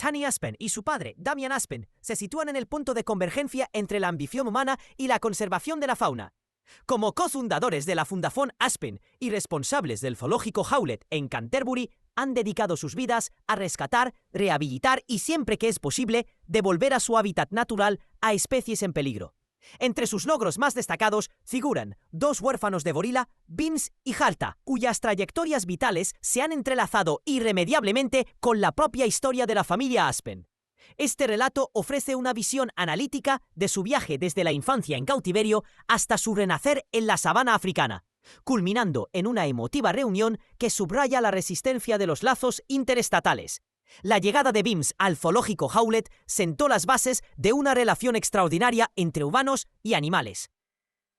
Tani Aspen y su padre, Damian Aspen, se sitúan en el punto de convergencia entre la ambición humana y la conservación de la fauna. Como cofundadores de la Fundación Aspen y responsables del zoológico Howlett en Canterbury, han dedicado sus vidas a rescatar, rehabilitar y, siempre que es posible, devolver a su hábitat natural a especies en peligro. Entre sus logros más destacados figuran 2 huérfanos de gorila, Beams y Halta, cuyas trayectorias vitales se han entrelazado irremediablemente con la propia historia de la familia Aspen. Este relato ofrece una visión analítica de su viaje desde la infancia en cautiverio hasta su renacer en la sabana africana, culminando en una emotiva reunión que subraya la resistencia de los lazos interestatales. La llegada de Beams al zoológico Howlett sentó las bases de una relación extraordinaria entre humanos y animales.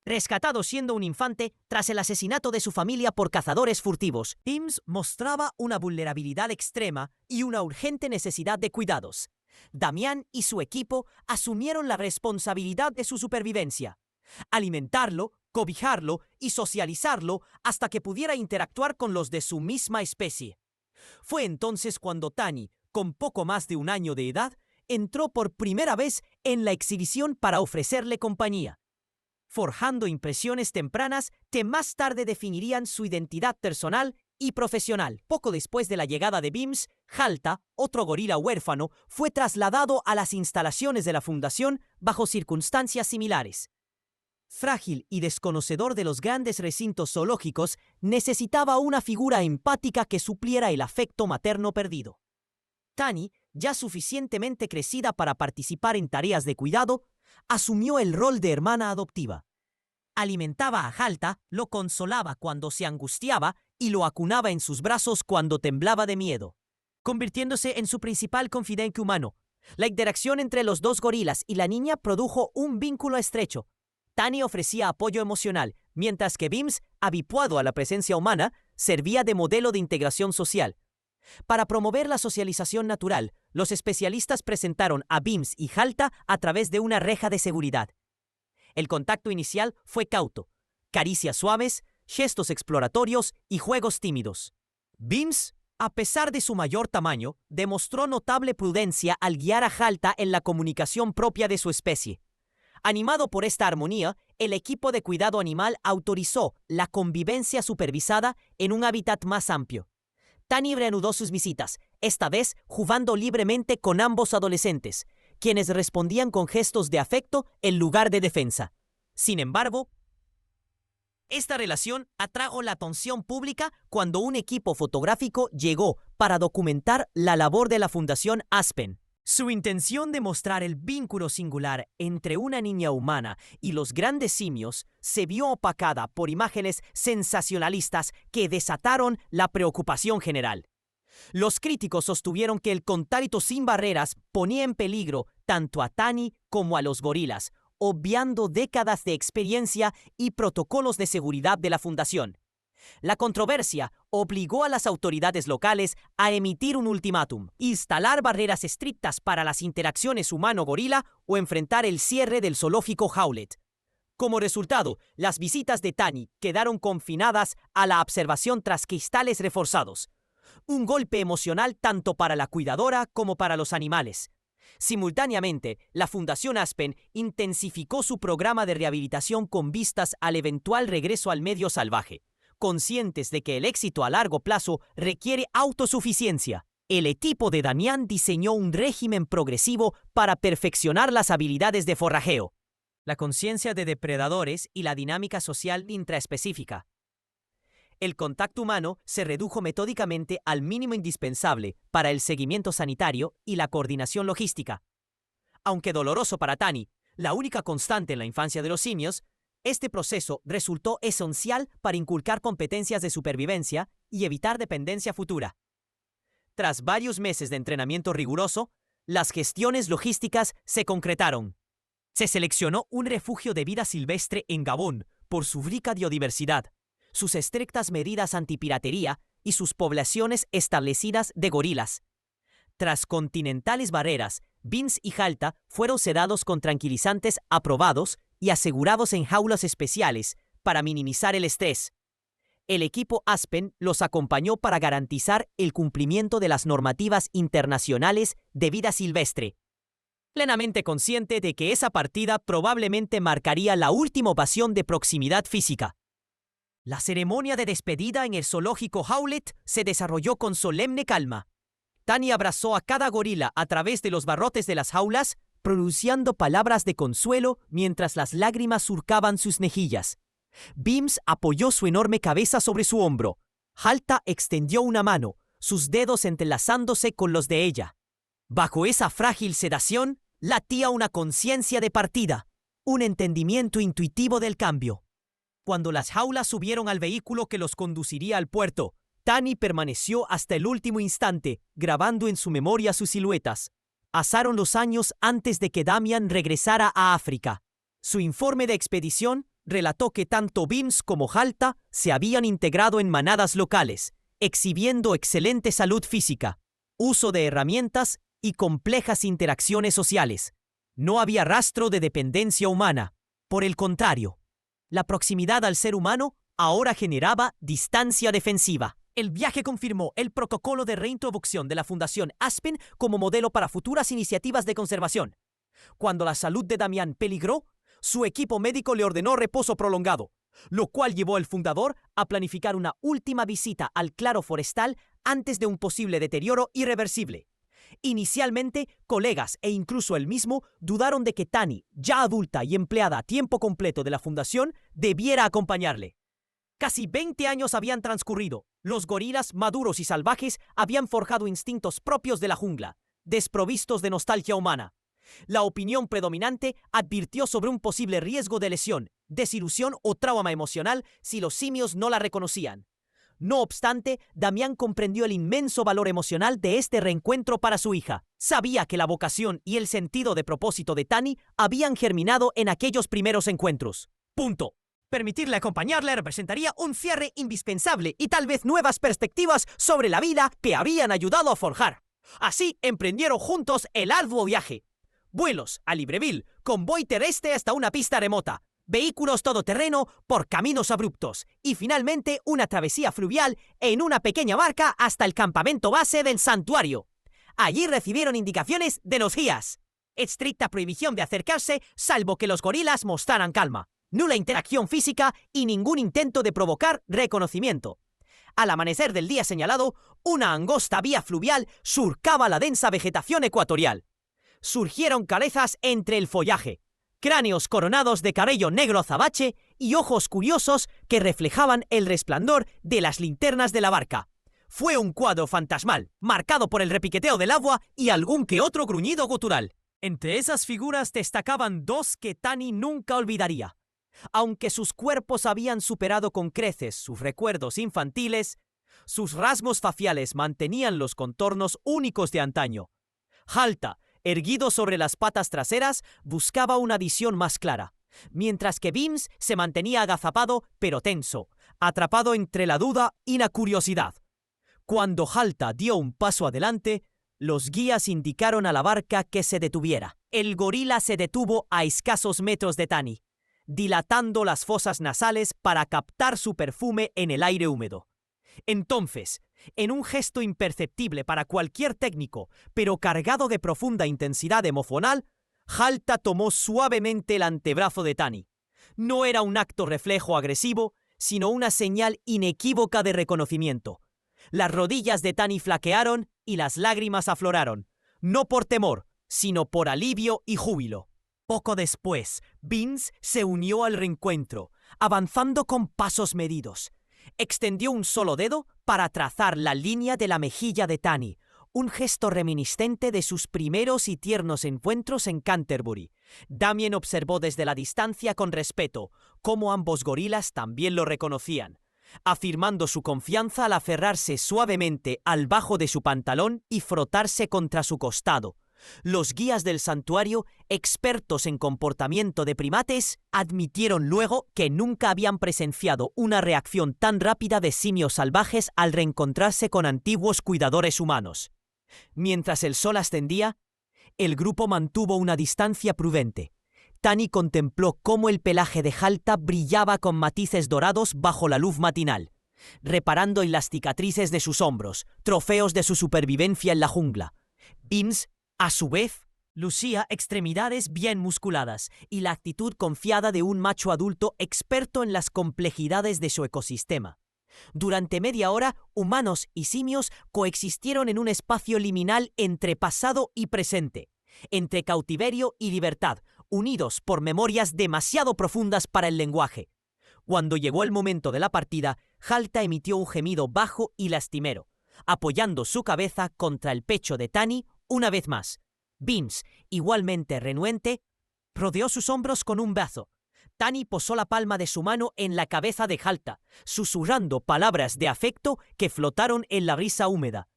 Rescatado siendo un infante tras el asesinato de su familia por cazadores furtivos, Beams mostraba una vulnerabilidad extrema y una urgente necesidad de cuidados. Damian y su equipo asumieron la responsabilidad de su supervivencia: alimentarlo, cobijarlo y socializarlo hasta que pudiera interactuar con los de su misma especie. Fue entonces cuando Tani, con poco más de 1 año de edad, entró por primera vez en la exhibición para ofrecerle compañía, forjando impresiones tempranas que más tarde definirían su identidad personal y profesional. Poco después de la llegada de Beams, Halta, otro gorila huérfano, fue trasladado a las instalaciones de la fundación bajo circunstancias similares. Frágil y desconocedor de los grandes recintos zoológicos, necesitaba una figura empática que supliera el afecto materno perdido. Tani, ya suficientemente crecida para participar en tareas de cuidado, asumió el rol de hermana adoptiva. Alimentaba a Halta, lo consolaba cuando se angustiaba y lo acunaba en sus brazos cuando temblaba de miedo, convirtiéndose en su principal confidente humano. La interacción entre los 2 gorilas y la niña produjo un vínculo estrecho. Tani ofrecía apoyo emocional, mientras que Beams, habituado a la presencia humana, servía de modelo de integración social. Para promover la socialización natural, los especialistas presentaron a Beams y Halta a través de una reja de seguridad. El contacto inicial fue cauto: caricias suaves, gestos exploratorios y juegos tímidos. Beams, a pesar de su mayor tamaño, demostró notable prudencia al guiar a Halta en la comunicación propia de su especie. Animado por esta armonía, el equipo de cuidado animal autorizó la convivencia supervisada en un hábitat más amplio. Tani reanudó sus visitas, esta vez jugando libremente con ambos adolescentes, quienes respondían con gestos de afecto en lugar de defensa. Sin embargo, esta relación atrajo la atención pública cuando un equipo fotográfico llegó para documentar la labor de la Fundación Aspen. Su intención de mostrar el vínculo singular entre una niña humana y los grandes simios se vio opacada por imágenes sensacionalistas que desataron la preocupación general. Los críticos sostuvieron que el contacto sin barreras ponía en peligro tanto a Tani como a los gorilas, obviando décadas de experiencia y protocolos de seguridad de la fundación. La controversia obligó a las autoridades locales a emitir un ultimátum: instalar barreras estrictas para las interacciones humano-gorila o enfrentar el cierre del zoológico Howlett. Como resultado, las visitas de Tani quedaron confinadas a la observación tras cristales reforzados. Un golpe emocional tanto para la cuidadora como para los animales. Simultáneamente, la Fundación Aspen intensificó su programa de rehabilitación con vistas al eventual regreso al medio salvaje. Conscientes de que el éxito a largo plazo requiere autosuficiencia, el equipo de Damian diseñó un régimen progresivo para perfeccionar las habilidades de forrajeo, la conciencia de depredadores y la dinámica social intraespecífica. El contacto humano se redujo metódicamente al mínimo indispensable para el seguimiento sanitario y la coordinación logística. Aunque doloroso para Tani, la única constante en la infancia de los simios, este proceso resultó esencial para inculcar competencias de supervivencia y evitar dependencia futura. Tras varios meses de entrenamiento riguroso, las gestiones logísticas se concretaron. Se seleccionó un refugio de vida silvestre en Gabón por su rica biodiversidad, sus estrictas medidas antipiratería y sus poblaciones establecidas de gorilas. Tras continentales barreras, Beams y Halta fueron sedados con tranquilizantes aprobados y asegurados en jaulas especiales para minimizar el estrés. El equipo Aspen los acompañó para garantizar el cumplimiento de las normativas internacionales de vida silvestre, plenamente consciente de que esa partida probablemente marcaría la última ocasión de proximidad física. La ceremonia de despedida en el zoológico Howlett se desarrolló con solemne calma. Tani abrazó a cada gorila a través de los barrotes de las jaulas, pronunciando palabras de consuelo mientras las lágrimas surcaban sus mejillas. Beams apoyó su enorme cabeza sobre su hombro. Halta extendió una mano, sus dedos entrelazándose con los de ella. Bajo esa frágil sedación, latía una conciencia de partida, un entendimiento intuitivo del cambio. Cuando las jaulas subieron al vehículo que los conduciría al puerto, Tani permaneció hasta el último instante, grabando en su memoria sus siluetas. Pasaron los años antes de que Damian regresara a África. Su informe de expedición relató que tanto Beams como Halta se habían integrado en manadas locales, exhibiendo excelente salud física, uso de herramientas y complejas interacciones sociales. No había rastro de dependencia humana. Por el contrario, la proximidad al ser humano ahora generaba distancia defensiva. El viaje confirmó el protocolo de reintroducción de la Fundación Aspen como modelo para futuras iniciativas de conservación. Cuando la salud de Damian peligró, su equipo médico le ordenó reposo prolongado, lo cual llevó al fundador a planificar una última visita al claro forestal antes de un posible deterioro irreversible. Inicialmente, colegas e incluso él mismo dudaron de que Tani, ya adulta y empleada a tiempo completo de la fundación, debiera acompañarle. Casi 20 años habían transcurrido. Los gorilas maduros y salvajes habían forjado instintos propios de la jungla, desprovistos de nostalgia humana. La opinión predominante advirtió sobre un posible riesgo de lesión, desilusión o trauma emocional si los simios no la reconocían. No obstante, Damián comprendió el inmenso valor emocional de este reencuentro para su hija. Sabía que la vocación y el sentido de propósito de Tani habían germinado en aquellos primeros encuentros. Punto. Permitirle acompañarle representaría un cierre indispensable y tal vez nuevas perspectivas sobre la vida que habían ayudado a forjar. Así emprendieron juntos el arduo viaje. Vuelos a Libreville, convoy terrestre hasta una pista remota, vehículos todoterreno por caminos abruptos y finalmente una travesía fluvial en una pequeña barca hasta el campamento base del santuario. Allí recibieron indicaciones de los guías. Estricta prohibición de acercarse salvo que los gorilas mostraran calma. Nula interacción física y ningún intento de provocar reconocimiento. Al amanecer del día señalado, una angosta vía fluvial surcaba la densa vegetación ecuatorial. Surgieron cabezas entre el follaje, cráneos coronados de cabello negro azabache y ojos curiosos que reflejaban el resplandor de las linternas de la barca. Fue un cuadro fantasmal, marcado por el repiqueteo del agua y algún que otro gruñido gutural. Entre esas figuras destacaban dos que Tani nunca olvidaría. Aunque sus cuerpos habían superado con creces sus recuerdos infantiles, sus rasgos faciales mantenían los contornos únicos de antaño. Halta, erguido sobre las patas traseras, buscaba una visión más clara, mientras que Beams se mantenía agazapado pero tenso, atrapado entre la duda y la curiosidad. Cuando Halta dio un paso adelante, los guías indicaron a la barca que se detuviera. El gorila se detuvo a escasos metros de Tani, dilatando las fosas nasales para captar su perfume en el aire húmedo. Entonces, en un gesto imperceptible para cualquier técnico, pero cargado de profunda intensidad emocional, Halta tomó suavemente el antebrazo de Tani. No era un acto reflejo agresivo, sino una señal inequívoca de reconocimiento. Las rodillas de Tani flaquearon y las lágrimas afloraron, no por temor, sino por alivio y júbilo. Poco después, Beams se unió al reencuentro, avanzando con pasos medidos. Extendió un solo dedo para trazar la línea de la mejilla de Tani, un gesto reminiscente de sus primeros y tiernos encuentros en Canterbury. Damien observó desde la distancia con respeto cómo ambos gorilas también lo reconocían, afirmando su confianza al aferrarse suavemente al bajo de su pantalón y frotarse contra su costado. Los guías del santuario, expertos en comportamiento de primates, admitieron luego que nunca habían presenciado una reacción tan rápida de simios salvajes al reencontrarse con antiguos cuidadores humanos. Mientras el sol ascendía, el grupo mantuvo una distancia prudente. Tani contempló cómo el pelaje de Halta brillaba con matices dorados bajo la luz matinal. reparando en las cicatrices de sus hombros, trofeos de su supervivencia en la jungla. Beans, a su vez, lucía extremidades bien musculadas y la actitud confiada de un macho adulto experto en las complejidades de su ecosistema. Durante media hora, humanos y simios coexistieron en un espacio liminal entre pasado y presente, entre cautiverio y libertad, unidos por memorias demasiado profundas para el lenguaje. Cuando llegó el momento de la partida, Halta emitió un gemido bajo y lastimero, apoyando su cabeza contra el pecho de Tani una vez más. Beans, igualmente renuente, rodeó sus hombros con un brazo. Tani posó la palma de su mano en la cabeza de Halta, susurrando palabras de afecto que flotaron en la brisa húmeda.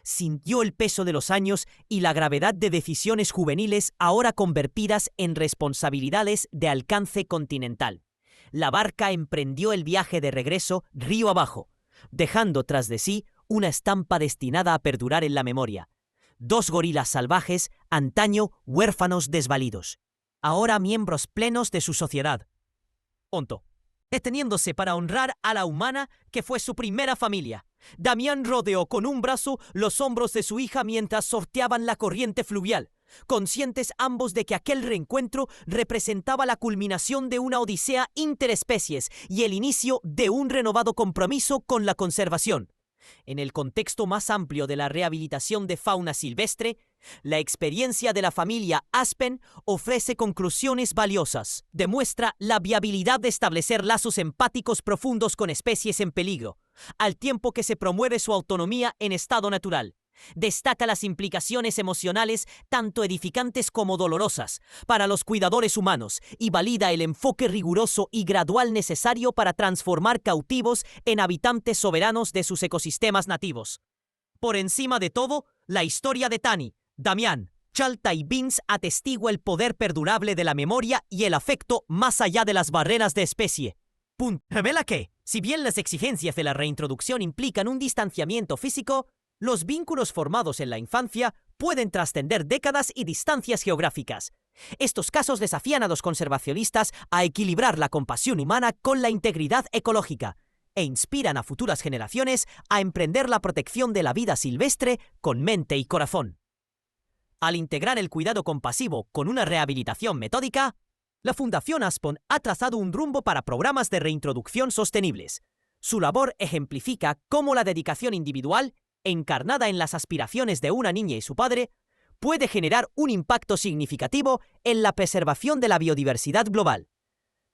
Sintió el peso de los años y la gravedad de decisiones juveniles ahora convertidas en responsabilidades de alcance continental. La barca emprendió el viaje de regreso río abajo, dejando tras de sí una estampa destinada a perdurar en la memoria. 2 gorilas salvajes, antaño huérfanos desvalidos, ahora miembros plenos de su sociedad. Honto, deteniéndose para honrar a la humana que fue su primera familia. Damián rodeó con un brazo los hombros de su hija mientras sorteaban la corriente fluvial, conscientes ambos de que aquel reencuentro representaba la culminación de una odisea interespecies y el inicio de un renovado compromiso con la conservación. En el contexto más amplio de la rehabilitación de fauna silvestre, la experiencia de la familia Aspen ofrece conclusiones valiosas. Demuestra la viabilidad de establecer lazos empáticos profundos con especies en peligro, al tiempo que se promueve su autonomía en estado natural. Destaca las implicaciones emocionales tanto edificantes como dolorosas para los cuidadores humanos y valida el enfoque riguroso y gradual necesario para transformar cautivos en habitantes soberanos de sus ecosistemas nativos. Por encima de todo, la historia de Tani, Damián, Halta y Beans atestigua el poder perdurable de la memoria y el afecto más allá de las barreras de especie. Revela que, si bien las exigencias de la reintroducción implican un distanciamiento físico, los vínculos formados en la infancia pueden trascender décadas y distancias geográficas. Estos casos desafían a los conservacionistas a equilibrar la compasión humana con la integridad ecológica e inspiran a futuras generaciones a emprender la protección de la vida silvestre con mente y corazón. Al integrar el cuidado compasivo con una rehabilitación metódica, la Fundación Aspen ha trazado un rumbo para programas de reintroducción sostenibles. Su labor ejemplifica cómo la dedicación individual, encarnada en las aspiraciones de una niña y su padre, puede generar un impacto significativo en la preservación de la biodiversidad global.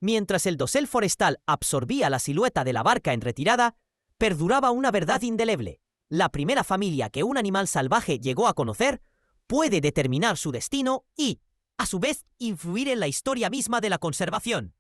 Mientras el dosel forestal absorbía la silueta de la barca en retirada, perduraba una verdad indeleble. La primera familia que un animal salvaje llegó a conocer puede determinar su destino y, a su vez, influir en la historia misma de la conservación.